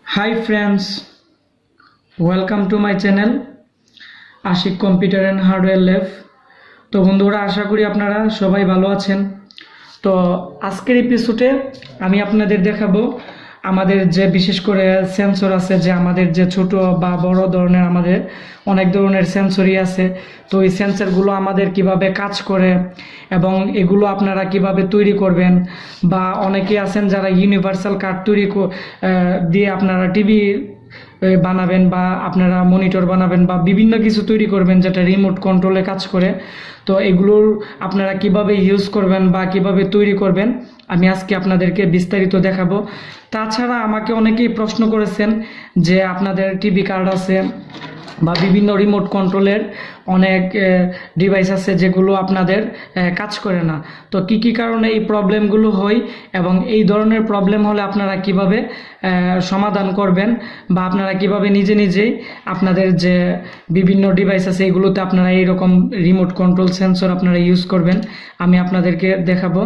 Hi friends, welcome to my channel Ashik computer and hardware lab. তো বন্ধুরা, আশা করি আপনারা সবাই ভালো আছেন। তো আজকের এপিসোডে আমি আপনাদের দেখাবো আমাদের যে বিশেষ করে সেন্সর আছে, যে আমাদের যে ছোট বা বড় ধরনের আমাদের অনেক ধরনের সেন্সরই আছে। তো এই সেন্সরগুলো আমাদের কিভাবে কাজ করে এবং এগুলো আপনারা কিভাবে তৈরি করবেন, বা অনেকে আছেন যারা ইউনিভার্সাল কার্ড দিয়ে আপনারা টিভি বানাবেন বা আপনারা মনিটর বানাবেন বা বিভিন্ন কিছু তৈরি করবেন যেটা রিমোট কন্ট্রোলে কাজ করে। তো এগুলোর আপনারা কিভাবে ইউজ করবেন বা কিভাবে তৈরি করবেন আমি আজকে আপনাদেরকে বিস্তারিত দেখাবো। তাছাড়া আমাকে অনেকেই প্রশ্ন করেছেন যে আপনাদের টিভি কার্ড আছে বা বিভিন্ন রিমোট কন্ট্রোলের অনেক ডিভাইস আছে যেগুলো আপনাদের কাজ করে না। তো কি কি কারণে এই প্রবলেমগুলো হয় এবং এই ধরনের প্রবলেম হলে আপনারা কিভাবে সমাধান করবেন বা আপনারা কিভাবে নিজে নিজেই আপনাদের যে বিভিন্ন ডিভাইস আছে এগুলোতে আপনারা এইরকম রিমোট কন্ট্রোল সেন্সর আপনারা ইউজ করবেন আমি আপনাদেরকে দেখাবো।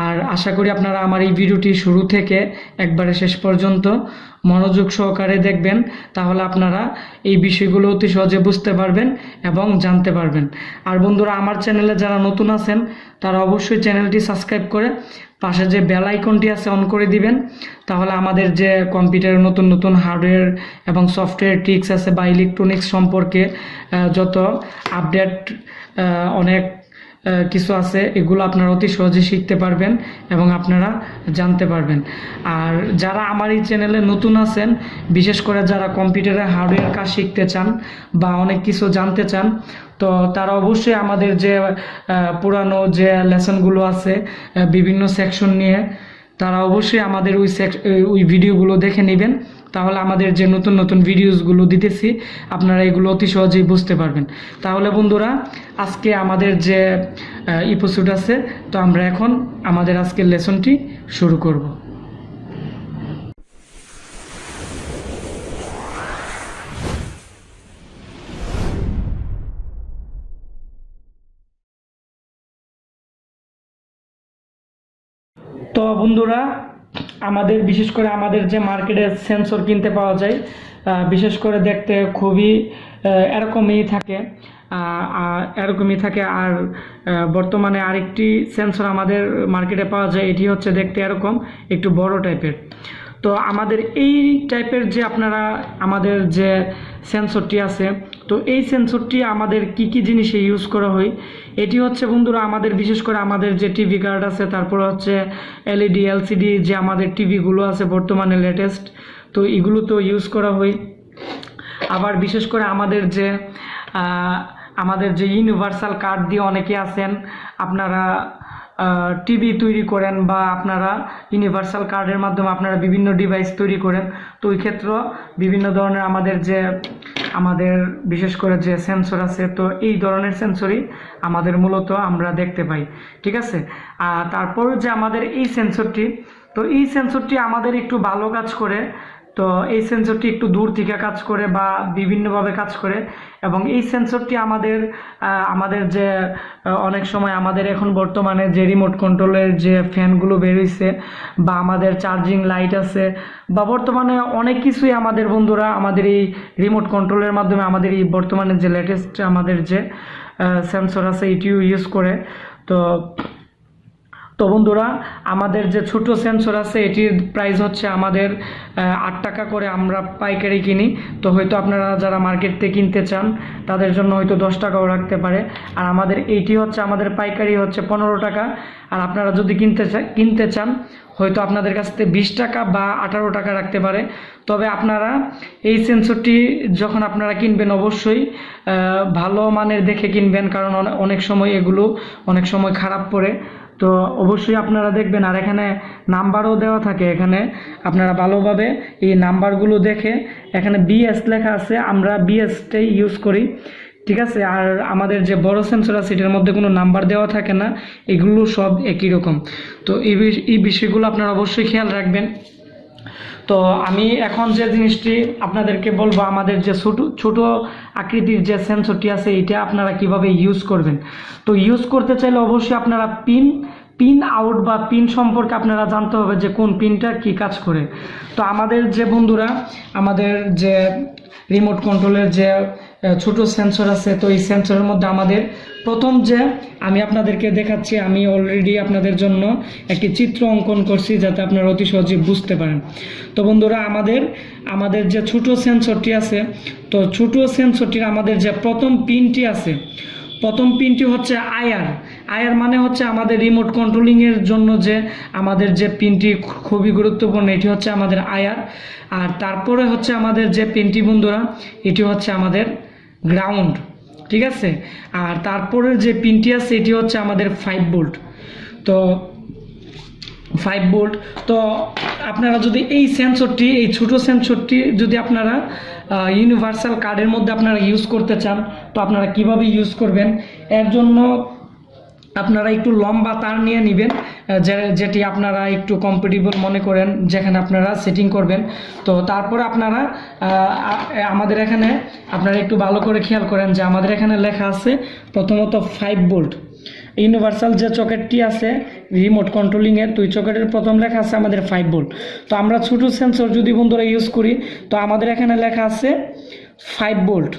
আর আশা করি আপনারা আমার এই ভিডিওটি শুরু থেকে একবারে শেষ পর্যন্ত মনোযোগ সহকারে দেখবেন, তাহলে আপনারা এই বিষয়গুলো অতি সহজে বুঝতে পারবেন এবং জানতে পারবেন। আর বন্ধুরা, আমার চ্যানেলে যারা নতুন আছেন তারা অবশ্যই চ্যানেলটি সাবস্ক্রাইব করে পাশে যে বেল আইকনটি আছে অন করে দিবেন, তাহলে আমাদের যে কম্পিউটারের নতুন নতুন হার্ডওয়্যার এবং সফটওয়্যার ট্রিক্স আছে বা ইলেকট্রনিক্স সম্পর্কে যত আপডেট অনেক কিছু আছে এগুলো আপনারা অতি সহজে শিখতে পারবেন এবং আপনারা জানতে পারবেন। আর যারা আমার এই চ্যানেলে নতুন আছেন, বিশেষ করে যারা কম্পিউটারের হার্ডওয়্যার কাজ শিখতে চান বা অনেক কিছু জানতে চান, তো তারা অবশ্যই আমাদের যে পুরানো যে লেসনগুলো আছে বিভিন্ন সেকশন নিয়ে, তারা অবশ্যই আমাদের ওই ভিডিওগুলো দেখে নেবেন, তাহলে আমাদের যে নতুন নতুন ভিডিওসগুলো দিতেছি আপনারা এগুলো অতি সহজেই বুঝতে পারবেন। তাহলে বন্ধুরা, আজকে আমাদের যে এপিসোড আছে, তো আমরা এখন আমাদের আজকের লেসনটি শুরু করব। তো বন্ধুরা, আমাদের বিশেষ করে আমাদের যে মার্কেটে সেন্সর কিনতে পাওয়া যায়, বিশেষ করে দেখতে খুবই এরকমই থাকে। আর বর্তমানে আরেকটি সেন্সর আমাদের মার্কেটে পাওয়া যায়, এটি হচ্ছে দেখতে এরকম একটু বড় টাইপের। তো আমাদের এই টাইপের যে আপনারা আমাদের যে সেন্সরটি আছে, তো এই সেন্সরটি আমাদের কি কি জিনিসে ইউজ করা হয়, এটি হচ্ছে বন্ধুরা আমাদের বিশেষ করে আমাদের যে টিভি কার্ড আছে, তারপর হচ্ছে এলইডি এলসিডি যে আমাদের টিভিগুলো আছে বর্তমানে লেটেস্ট, তো এগুলো তো ইউজ করা হয়। আবার বিশেষ করে আমাদের যে ইউনিভার্সাল কার্ড দিয়ে অনেকে আছেন আপনারা টিভি তৈরি করেন বা আপনারা ইউনিভার্সাল কার্ডের মাধ্যমে আপনারা বিভিন্ন ডিভাইস তৈরি করেন। তো ওই ক্ষেত্রে বিভিন্ন ধরনের আমাদের বিশেষ করে যে সেন্সর আছে, তো এই ধরনের সেন্সরই আমাদের মূলত আমরা দেখতে পাই, ঠিক আছে। তারপর যে আমাদের এই সেন্সরটি, তো এই সেন্সরটি আমাদের একটু ভালো কাজ করে। তো এই সেন্সরটি একটু দূর থেকে কাজ করে বা বিভিন্নভাবে কাজ করে, এবং এই সেন্সরটি আমাদের যে অনেক সময় আমাদের এখন বর্তমানে যে রিমোট কন্ট্রোলের যে ফ্যানগুলো বেরিয়েছে বা আমাদের চার্জিং লাইট আছে বা বর্তমানে অনেক কিছুই আমাদের বন্ধুরা আমাদের এই রিমোট কন্ট্রোলের মাধ্যমে আমাদের এই বর্তমানে যে লেটেস্ট আমাদের যে সেন্সর আছে এটিও ইউজ করে। তো তো বন্ধুরা, আমাদের যে ছোট সেন্সর আছে এটির প্রাইস হচ্ছে আমাদের 8 টাকা করে আমরা পাইকারি কিনি। তো হয়তো আপনারা যারা মার্কেট থেকে কিনতে চান তাদের জন্য হয়তো 10 টাকাও রাখতে পারে। আর আমাদের এইটি হচ্ছে আমাদের পাইকারি হচ্ছে 15 টাকা। আর আপনারা যদি কিনতে চান হয়তো আপনাদের কাছ থেকে 20 টাকা বা 18 টাকা রাখতে পারে। তবে আপনারা এই সেন্সরটি যখন আপনারা কিনবেন অবশ্যই ভালো মানের দেখে কিনবেন, কারণ অনেক সময় এগুলো অনেক সময় খারাপ পড়ে। তো অবশ্যই আপনারা দেখবেন। আর এখানে নাম্বারও দেওয়া থাকে, এখানে আপনারা ভালোভাবে এই নাম্বারগুলো দেখে, এখানে বিএস লেখা আছে, আমরা বিএসটাই ইউজ করি, ঠিক আছে। আর আমাদের যে বড় সেন্সর আছে এটার মধ্যে কোনো নাম্বার দেওয়া থাকে না, এগুলো সব একই রকম। তো এই বিষয়গুলো আপনারা অবশ্যই খেয়াল রাখবেন। তো আমি এখন যে জিনিসটি আপনাদেরকে বলবো, আমাদের যে ছোট আকৃতির যে সেন্সরটি আছে এটা আপনারা কিভাবে ইউজ করবেন। তো ইউজ করতে চাইলে অবশ্যই আপনারা পিন পিন আউট বা পিন সম্পর্কে আপনারা জানতে হবে যে কোন পিনটা কি কাজ করে। তো আমাদের যে বন্ধুরা আমাদের যে রিমোট কন্ট্রোলের যে ছোট সেন্সর আছে, তো এই সেন্সরের মধ্যে আমাদের প্রথম যে আমি আপনাদেরকে দেখাচ্ছি, আমি অলরেডি আপনাদের জন্য একটি চিত্র অঙ্কন করছি যাতে আপনারা অতি সহজে বুঝতে পারেন। তো বন্ধুরা আমাদের যে ছোট সেন্সরটি আছে, তো ছোট সেন্সরটির আমাদের যে প্রথম পিনটি আছে, প্রথম পিনটি হচ্ছে আয়ার মানে হচ্ছে আমাদের রিমোট কন্ট্রোলিংয়ের জন্য যে আমাদের যে পিনটি খুবই গুরুত্বপূর্ণ, এটি হচ্ছে আমাদের আয়ার। আর তারপরে হচ্ছে আমাদের যে পিনটি বন্ধুরা, এটি হচ্ছে আমাদের গ্রাউন্ড, ঠিক আছে। আর তারপরে যে পিনটি আছে এটি হচ্ছে আমাদের 5 ভোল্ট। তো 5 ভোল্ট। তো আপনারা যদি এই ছোট সেন্সরটি যদি আপনারা ইউনিভার্সাল কার্ডের মধ্যে আপনারা ইউজ করতে চান, তো আপনারা কিভাবে ইউজ করবেন, এর জন্য আপনারা একটু লম্বা তার নিয়ে নেবেন, যেটি আপনারা একটু কম্ফর্টেবল মনে করেন, যেখানে আপনারা সেটিং করবেন। তো তারপরে আপনারা আমাদের এখানে আপনারা একটু ভালো করে খেয়াল করেন যে আমাদের এখানে লেখা আছে প্রথমত 5 ভোল্ট। ইউনিভার্সাল যে চকেটটি আছে রিমোট কন্ট্রোলিংয়ের, তো এই চকেটের প্রথম লেখা আছে আমাদের 5 ভোল্ট। তো আমরা ছোট সেন্সর যদি বন্ধুরা ইউজ করি, তো আমাদের এখানে লেখা আছে 5 ভোল্ট।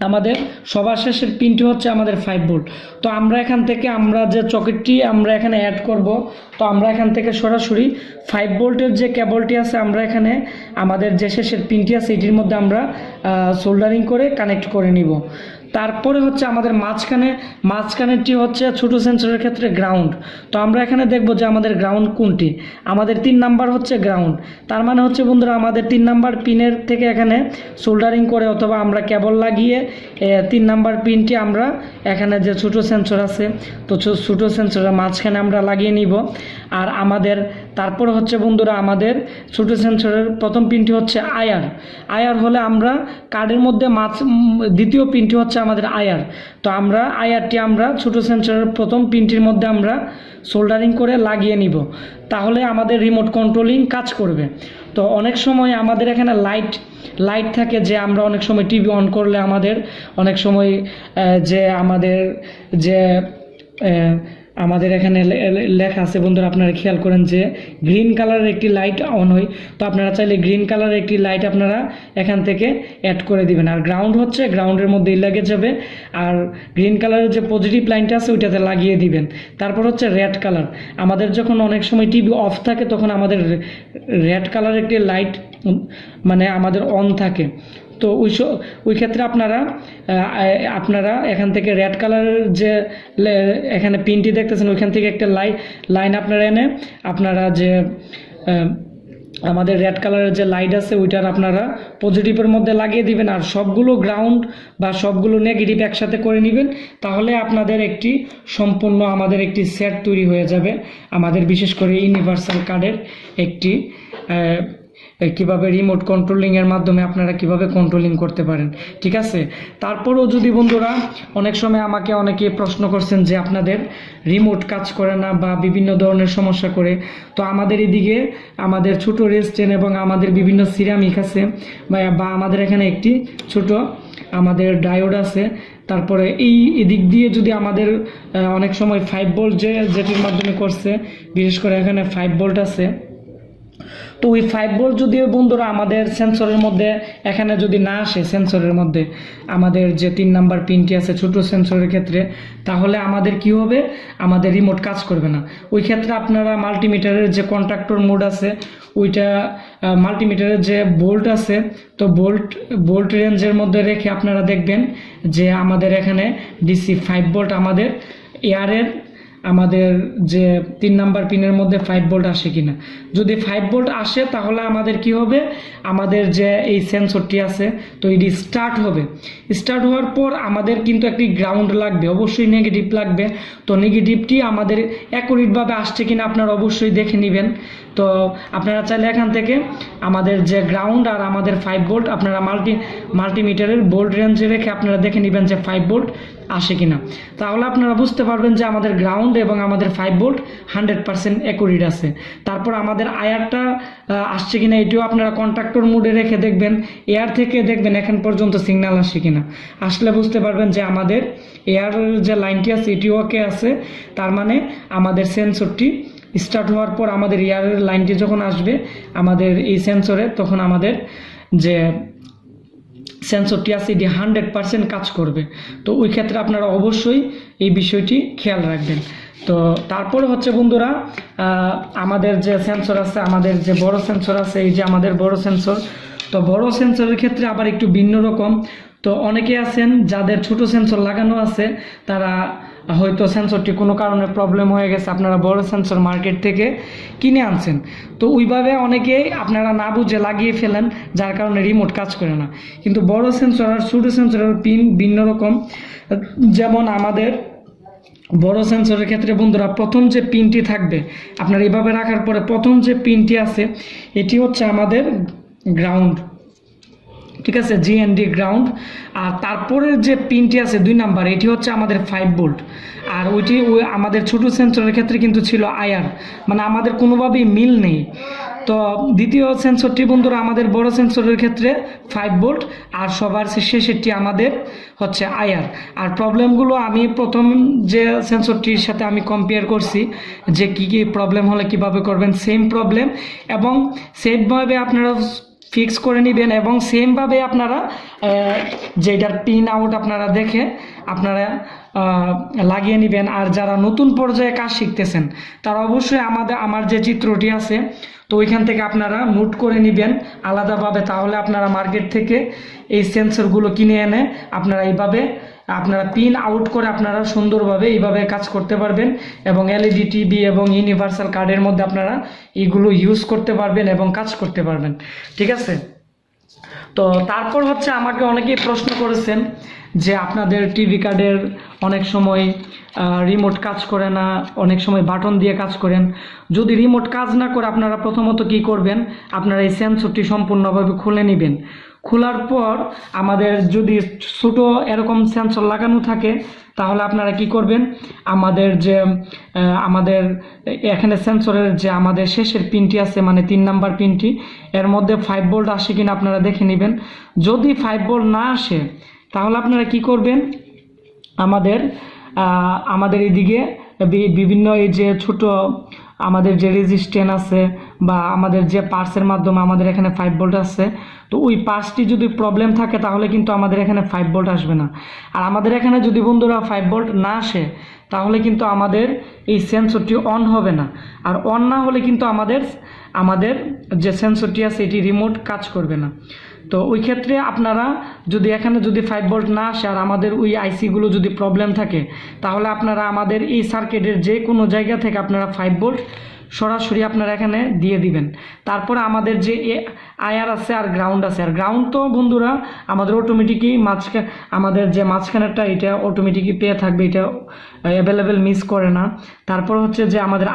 আমাদের সবার শেষের পিনটি হচ্ছে আমাদের 5 ভোল্ট। তো আমরা এখান থেকে আমরা যে চকেটটি আমরা এখানে অ্যাড করব, তো আমরা এখান থেকে সরাসরি 5 ভোল্টের যে কেবলটি আছে আমরা এখানে আমাদের যে শেষের পিনটি আছে এটির মধ্যে আমরা সোল্ডারিং করে কানেক্ট করে নিব। তারপরে হচ্ছে আমাদের মাঝখানেরটি হচ্ছে ছোট সেন্সরের ক্ষেত্রে গ্রাউন্ড। তো আমরা এখানে দেখব যে আমাদের গ্রাউন্ড কোনটি, আমাদের 3 নাম্বার হচ্ছে গ্রাউন্ড। তার মানে হচ্ছে বন্ধুরা আমাদের 3 নাম্বার পিনের থেকে এখানে সোল্ডারিং করে অথবা আমরা কেবল লাগিয়ে 3 নাম্বার পিনটি আমরা এখানে যে ছোট সেন্সর আছে, তো ছোট সেন্সরের মাঝখানে আমরা লাগিয়ে নিব। আর আমাদের তারপরে হচ্ছে বন্ধুরা আমাদের ছোট সেন্সরের প্রথম পিনটি হচ্ছে আয়ার হলে আমরা কার্ডের মধ্যে দ্বিতীয় পিনটি হচ্ছে আমাদের আয়ার। তো আমরা আয়ারটি আমরা ছোট সেন্সরের প্রথম পিনটির মধ্যে আমরা সোল্ডারিং করে লাগিয়ে নিব, তাহলে আমাদের রিমোট কন্ট্রোলিং কাজ করবে। তো অনেক সময় আমাদের এখানে লাইট থাকে, যে আমরা অনেক সময় টিভি অন করলে আমাদের অনেক সময় আমাদের এখানে লেখা আছে বন্ধুরা, আপনারা খেয়াল করেন যে গ্রিন কালারের একটি লাইট অন হয়। তো আপনারা চাইলে গ্রিন কালারের একটি লাইট আপনারা এখান থেকে অ্যাড করে দিবেন। আর গ্রাউন্ড হচ্ছে গ্রাউন্ডের মধ্যেই লেগে যাবে, আর গ্রিন কালারের যে পজিটিভ লাইনটা আছে ওইটাতে লাগিয়ে দিবেন। তারপর হচ্ছে রেড কালার, আমাদের যখন অনেক সময় টিভি অফ থাকে তখন আমাদের রেড কালারের একটি লাইট মানে আমাদের অন থাকে। তো ওই ক্ষেত্রে আপনারা এখান থেকে রেড কালারের যে এখানে পিনটি দেখতেছেন ওইখান থেকে একটা লাইন আপনারা এনে আপনারা যে আমাদের রেড কালারের যে লাইট আছে ওইটার আপনারা পজিটিভের মধ্যে লাগিয়ে দিবেন, আর সবগুলো গ্রাউন্ড বা সবগুলো নেগেটিভ একসাথে করে নেবেন। তাহলে আপনাদের একটি সম্পূর্ণ আমাদের একটি সেট তৈরি হয়ে যাবে, আমাদের বিশেষ করে ইউনিভার্সাল কার্ডের একটি কিভাবে রিমোট কন্ট্রোলিংয়ের মাধ্যমে আপনারা কিভাবে কন্ট্রোলিং করতে পারেন, ঠিক আছে। তারপরেও যদি বন্ধুরা অনেক সময় আমাকে অনেকে প্রশ্ন করছেন যে আপনাদের রিমোট কাজ করে না বা বিভিন্ন ধরনের সমস্যা করে, তো আমাদের এদিকে আমাদের ছোট রেস্টেন এবং আমাদের বিভিন্ন সিরামিক আছে বা আমাদের এখানে একটি ছোট আমাদের ডায়োড আছে। তারপরে এদিক দিয়ে যদি আমাদের অনেক সময় 5 ভোল্ট যেটির মাধ্যমে করছে, বিশেষ করে এখানে 5 ভোল্ট আছে। তো ওই 5 ভোল্ট যদিও বন্ধুরা আমাদের সেন্সরের মধ্যে এখানে যদি না আসে, সেন্সরের মধ্যে আমাদের যে 3 নাম্বার পিনটি আছে ছোট সেন্সরের ক্ষেত্রে, তাহলে আমাদের কি হবে, আমাদের রিমোট কাজ করবে না। ওই ক্ষেত্রে আপনারা মাল্টিমিটারের যে কন্ট্রাক্টর মোড আছে ওইটা মাল্টিমিটারের যে ভোল্ট আছে, তো ভোল্ট রেঞ্জের মধ্যে রেখে আপনারা দেখবেন যে আমাদের এখানে ডিসি 5 ভোল্ট আমাদের এয়ারের আমাদের যে 3 নাম্বার পিনের মধ্যে 5 ভোল্ট আসে কিনা। যদি 5 ভোল্ট আসে তাহলে আমাদের কি হবে, আমাদের যে এই সেন্সরটি আছে তো এটি স্টার্ট হবে। স্টার্ট হওয়ার পর আমাদের কিন্তু একটি গ্রাউন্ড লাগবে, অবশ্যই নেগেটিভ লাগবে। তো নেগেটিভটি আমাদের অ্যাকুরেটভাবে আসছে কিনা আপনারা অবশ্যই দেখে নেবেন, তো আপনারা চাইলে এখান থেকে আমাদের যে গ্রাউন্ড আর আমাদের 5 ভোল্ট আপনারা মাল্টিমিটারের ভোল্ট রেঞ্জে রেখে আপনারা দেখে নেবেন যে 5 ভোল্ট আসে কিনা। তাহলে আপনারা বুঝতে পারবেন যে আমাদের গ্রাউন্ড এবং আমাদের 5 ভোল্ট 100% অ্যাকুরেট আছে। তারপর আমাদের আয়ারটা আসছে কিনা এটিও আপনারা কন্ট্রাক্টর মোডে রেখে দেখবেন, এয়ার থেকে দেখবেন এখন পর্যন্ত সিগন্যাল আসে কিনা। আসলে বুঝতে পারবেন যে আমাদের এয়ার যে লাইনটি আছে এটিও ওকে আছে, তার মানে আমাদের সেন্সরটি স্টার্ট হওয়ার পর আমাদের এয়ারের লাইনটি যখন আসবে আমাদের এই সেন্সরে, তখন আমাদের যে সেন্সরটি আছে এটি 100% কাজ করবে। তো ওই ক্ষেত্রে আপনারা অবশ্যই এই বিষয়টি খেয়াল রাখবেন। তো তারপরে হচ্ছে বন্ধুরা, আমাদের যে সেন্সর আছে, আমাদের যে বড় সেন্সর আছে, এই যে আমাদের বড় সেন্সর, তো বড় সেন্সরের ক্ষেত্রে আবার একটু ভিন্ন রকম। তো অনেকে আছেন যাদের ছোট সেন্সর লাগানো আছে, তারা হয়তো সেন্সরটি কোনো কারণে প্রবলেম হয়ে গেছে, আপনারা বড় সেন্সর মার্কেট থেকে কিনে আনছেন। তো ওইভাবে অনেকেই আপনারা না বুঝে লাগিয়ে ফেলেন, যার কারণে রিমোট কাজ করে না। কিন্তু বড় সেন্সর আর ছোটো সেন্সরের পিন ভিন্ন রকম। যেমন আমাদের বড় সেন্সরের ক্ষেত্রে বন্ধুরা প্রথম যে পিনটি থাকবে, আপনারা এইভাবে রাখার পরে প্রথম যে পিনটি আছে এটি হচ্ছে আমাদের গ্রাউন্ড, ঠিক আছে, জিএনডি গ্রাউন্ড। আর তারপরের যে পিনটি আছে 2 নাম্বার, এটি হচ্ছে আমাদের 5 ভোল্ট। আর ওইটি আমাদের ছোটো সেন্সরের ক্ষেত্রে কিন্তু ছিল আয়ার, মানে আমাদের কোনোভাবেই মিল নেই। তো দ্বিতীয় সেন্সরটি বন্ধুরা আমাদের বড় সেন্সরের ক্ষেত্রে 5 ভোল্ট, আর সবার শেষেরটি আমাদের হচ্ছে আয়ার। আর প্রবলেমগুলো আমি প্রথম যে সেন্সরটির সাথে আমি কম্পেয়ার করছি যে কী কী প্রবলেম হলে কিভাবে করবেন, সেম প্রবলেম এবং সেমভাবে আপনারা ফিক্স করে নেবেন এবং সেমভাবে আপনারা যেটার পিন আউট আপনারা দেখে আপনারা লাগিয়ে নেবেন। আর যারা নতুন পর্যায়ে কাজ শিখতেছেন তারা অবশ্যই আমার যে চিত্রটি আছে, তো ওইখান থেকে আপনারা নোট করে নেবেন আলাদাভাবে। তাহলে আপনারা মার্কেট থেকে এই সেন্সরগুলো কিনে এনে আপনারা এইভাবে আপনারা পিন আউট করে আপনারা সুন্দরভাবে এইভাবে কাজ করতে পারবেন এবং এলইডি টিভি এবং ইউনিভার্সাল কার্ডের মধ্যে আপনারা এগুলো ইউজ করতে পারবেন এবং কাজ করতে পারবেন, ঠিক আছে। তো তারপর হচ্ছে আমাকে অনেকেই প্রশ্ন করেছেন যে আপনাদের টিভি কার্ডের অনেক সময় রিমোট কাজ করে না, অনেক সময় বাটন দিয়ে কাজ করেন। যদি রিমোট কাজ না করে আপনারা প্রথমত কি করবেন, আপনারা এই সেন্সরটি সম্পূর্ণভাবে খুলে নেবেন। খোলার পর আমাদের যদি ছোটো এরকম সেন্সর লাগানো থাকে তাহলে আপনারা কি করবেন, আমাদের এখানে সেন্সরের যে আমাদের শেষের পিনটি আছে মানে 3 নাম্বার পিনটি, এর মধ্যে 5 ভোল্ট আসে কিনা আপনারা দেখে নেবেন। যদি 5 ভোল্ট না আসে তাহলে আপনারা কি করবেন, আমাদের এইদিকে বিভিন্ন এই যে ছোট আমাদের যে রেজিস্ট্যান্স আছে বা আমাদের যে পার্সের মাধ্যমে আমাদের এখানে 5 ভোল্ট আছে, তো ওই পার্সটি যদি প্রবলেম থাকে তাহলে কিন্তু আমাদের এখানে 5 ভোল্ট আসবে না। আর আমাদের এখানে যদি বন্ধুরা 5 ভোল্ট না আসে তাহলে কিন্তু আমাদের এই সেন্সরটি অন হবে না। আর অন না হলে কিন্তু আমাদের যে সেন্সরটি আছে এটি রিমোট কাজ করবে না। তো ওই ক্ষেত্রে আপনারা এখানে যদি 5 ভোল্ট না আসে আর আমাদের ওই আইসিগুলো যদি প্রবলেম থাকে তাহলে আপনারা আমাদের এই সার্কিটের যে কোনো জায়গা থেকে আপনারা 5 ভোল্ট সরাসরি আপনারা এখানে দিয়ে দিবেন। তারপরে আমাদের যে আয়ার আছে আর গ্রাউন্ড আছে, আর গ্রাউন্ড তো বন্ধুরা আমাদের অটোমেটিকই আমাদের যে মাঝখানেরটা এটা অটোমেটিকই পেয়ে থাকবে, এটা অ্যাভেলেবেল মিস করে না। তারপর হচ্ছে যে আমাদের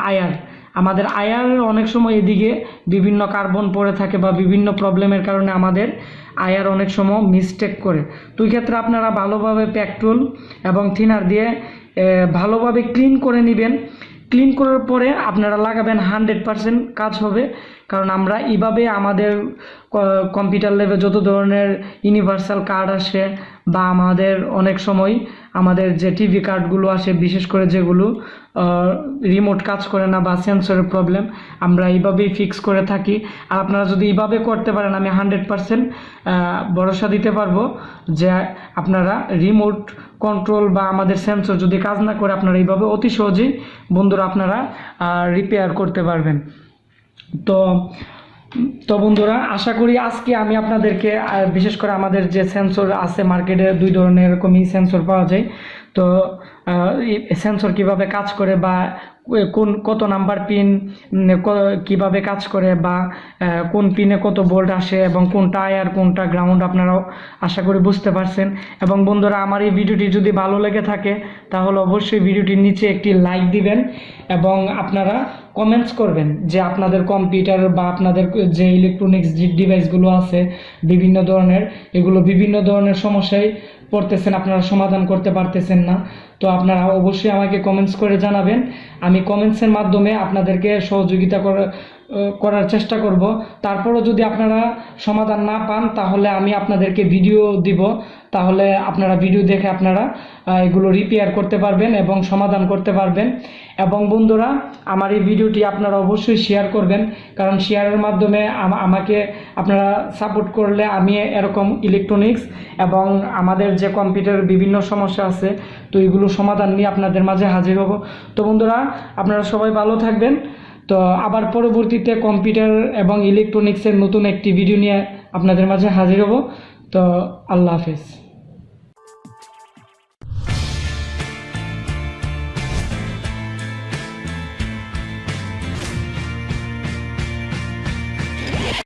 আয়ার অনেক সময় এদিকে বিভিন্ন কার্বন পড়ে থাকে বা বিভিন্ন প্রবলেমের কারণে আমাদের আয়ার অনেক সময় মিস্টেক করে। তো এই ক্ষেত্রে আপনারা ভালোভাবে পেট্রোল এবং থিনার দিয়ে ভালোভাবে ক্লিন করে নেবেন। ক্লিন করার পরে আপনারা লাগাবেন, 100% কাজ হবে। কারণ আমরা এইভাবে আমাদের কম্পিউটার ল্যাবে যত ধরনের ইউনিভার্সাল কার্ড আসে বা আমাদের অনেক সময় আমাদের যে টিভি কার্ডগুলো আসে, বিশেষ করে যেগুলো রিমোট কাজ করে না বা সেন্সরের প্রবলেম, আমরা এইভাবেই ফিক্স করে থাকি। আর আপনারা যদি এইভাবে করতে পারেন আমি 100% ভরসা দিতে পারবো যে আপনারা রিমোট কন্ট্রোল বা আমাদের সেন্সর যদি কাজ না করে আপনারা এইভাবে অতি সহজেই বন্ধুরা আপনারা রিপেয়ার করতে পারবেন। তো বন্ধুরা আশা করি আজকে আমি আপনাদেরকে বিশেষ করে আমাদের যে সেন্সর আছে মার্কেটে 2 ধরনের এরকমই সেন্সর পাওয়া যায়। তো সেন্সর কিভাবে কাজ করে বা কত নাম্বার পিন কিভাবে কাজ করে বা কোন পিনে কত ভোল্ট আসে এবং কোনটা আয়ার কোনটা গ্রাউন্ড আপনারাও আশা করি বুঝতে পারছেন। এবং বন্ধুরা আমার এই ভিডিওটি যদি ভালো লেগে থাকে তাহলে অবশ্যই ভিডিওটির নিচে একটি লাইক দিবেন এবং আপনারা কমেন্টস করবেন যে আপনাদের কম্পিউটার বা আপনাদের যে ইলেকট্রনিক্স ডিভাইসগুলো আছে বিভিন্ন ধরনের, এগুলো বিভিন্ন ধরনের সমস্যায় পড়তেছেন, আপনারা সমাধান করতে পারতেছেন না। তো আপনারা অবশ্যই আমাকে কমেন্টস করে জানাবেন। আমি কমেন্টসের মাধ্যমে আপনাদেরকে সহযোগিতা করার চেষ্টা করব। তারপরও যদি আপনারা সমাধান না পান তাহলে আমি আপনাদেরকে ভিডিও দিব, তাহলে আপনারা ভিডিও দেখে আপনারা এগুলো রিপেয়ার করতে পারবেন এবং সমাধান করতে পারবেন। এবং বন্ধুরা, আমার এই ভিডিওটি আপনারা অবশ্যই শেয়ার করবেন, কারণ শেয়ারের মাধ্যমে আমাকে আপনারা সাপোর্ট করলে আমি এরকম ইলেকট্রনিক্স এবং আমাদের যে কম্পিউটারের বিভিন্ন সমস্যা আছে তো এগুলো সমাধান নিয়ে আপনাদের মাঝে হাজির হব। তো বন্ধুরা, আপনারা সবাই ভালো থাকবেন। তো আবার পরবর্তীতে কম্পিউটার এবং ইলেকট্রনিক্সের নতুন একটি ভিডিও নিয়ে আপনাদের মাঝে হাজির হব। তো আল্লাহ হাফেজ।